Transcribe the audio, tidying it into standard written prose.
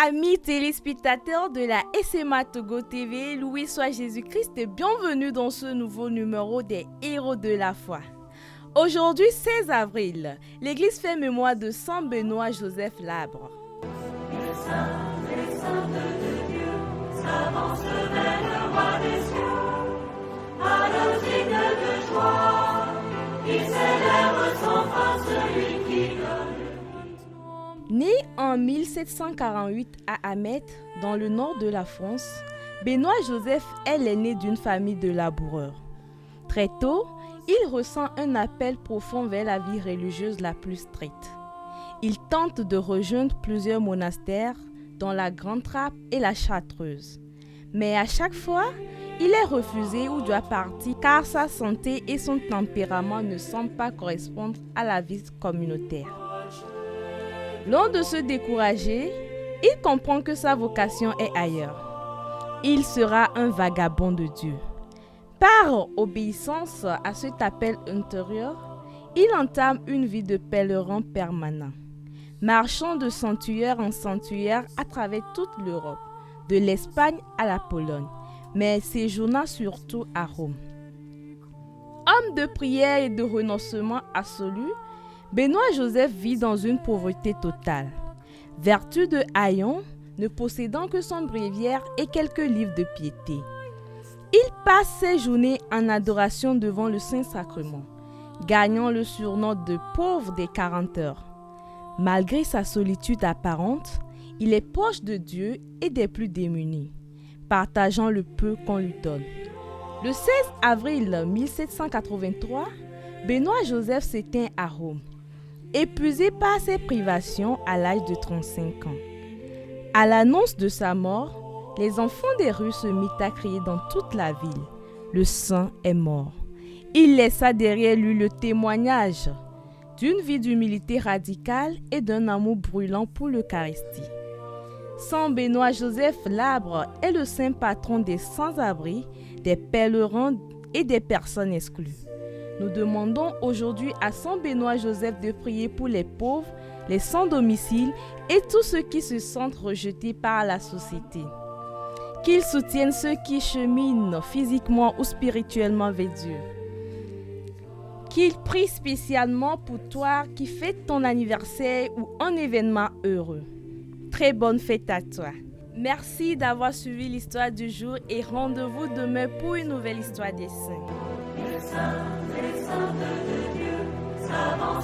Amis téléspectateurs de la SMA Togo TV, loué soit Jésus-Christ et bienvenue dans ce nouveau numéro des Héros de la foi. Aujourd'hui, 16 avril, l'Église fait mémoire de Saint Benoît Joseph Labre. Les saints de Dieu s'avancent vers le roi des cieux, à l'osigne de joie, il célèbre sans fin celui qui donne. Né en 1748 à Amet, dans le nord de la France, Benoît Joseph est l'aîné d'une famille de laboureurs. Très tôt, il ressent un appel profond vers la vie religieuse la plus stricte. Il tente de rejoindre plusieurs monastères, dont la Grande Trappe et la Chartreuse. Mais à chaque fois, il est refusé ou doit partir car sa santé et son tempérament ne semblent pas correspondre à la vie communautaire. Loin de se décourager, il comprend que sa vocation est ailleurs. Il sera un vagabond de Dieu. Par obéissance à cet appel intérieur, il entame une vie de pèlerin permanent, marchant de sanctuaire en sanctuaire à travers toute l'Europe, de l'Espagne à la Pologne, mais séjournant surtout à Rome. Homme de prière et de renoncement absolu, Benoît Joseph vit dans une pauvreté totale. Vertu de haillon, ne possédant que son bréviaire et quelques livres de piété. Il passe ses journées en adoration devant le Saint-Sacrement, gagnant le surnom de pauvre des 40 heures. Malgré sa solitude apparente, il est proche de Dieu et des plus démunis, partageant le peu qu'on lui donne. Le 16 avril 1783, Benoît Joseph s'éteint à Rome, épuisé par ses privations à l'âge de 35 ans. À l'annonce de sa mort, les enfants des rues se mirent à crier dans toute la ville. Le saint est mort. Il laissa derrière lui le témoignage d'une vie d'humilité radicale et d'un amour brûlant pour l'Eucharistie. Saint Benoît Joseph Labre est le saint patron des sans-abri, des pèlerins et des personnes exclues. Nous demandons aujourd'hui à Saint Benoît Joseph de prier pour les pauvres, les sans-domicile et tous ceux qui se sentent rejetés par la société. Qu'il soutienne ceux qui cheminent physiquement ou spirituellement vers Dieu. Qu'il prie spécialement pour toi qui fête ton anniversaire ou un événement heureux. Très bonne fête à toi. Merci d'avoir suivi l'histoire du jour et rendez-vous demain pour une nouvelle histoire des saints. Les saints de Dieu s'avancent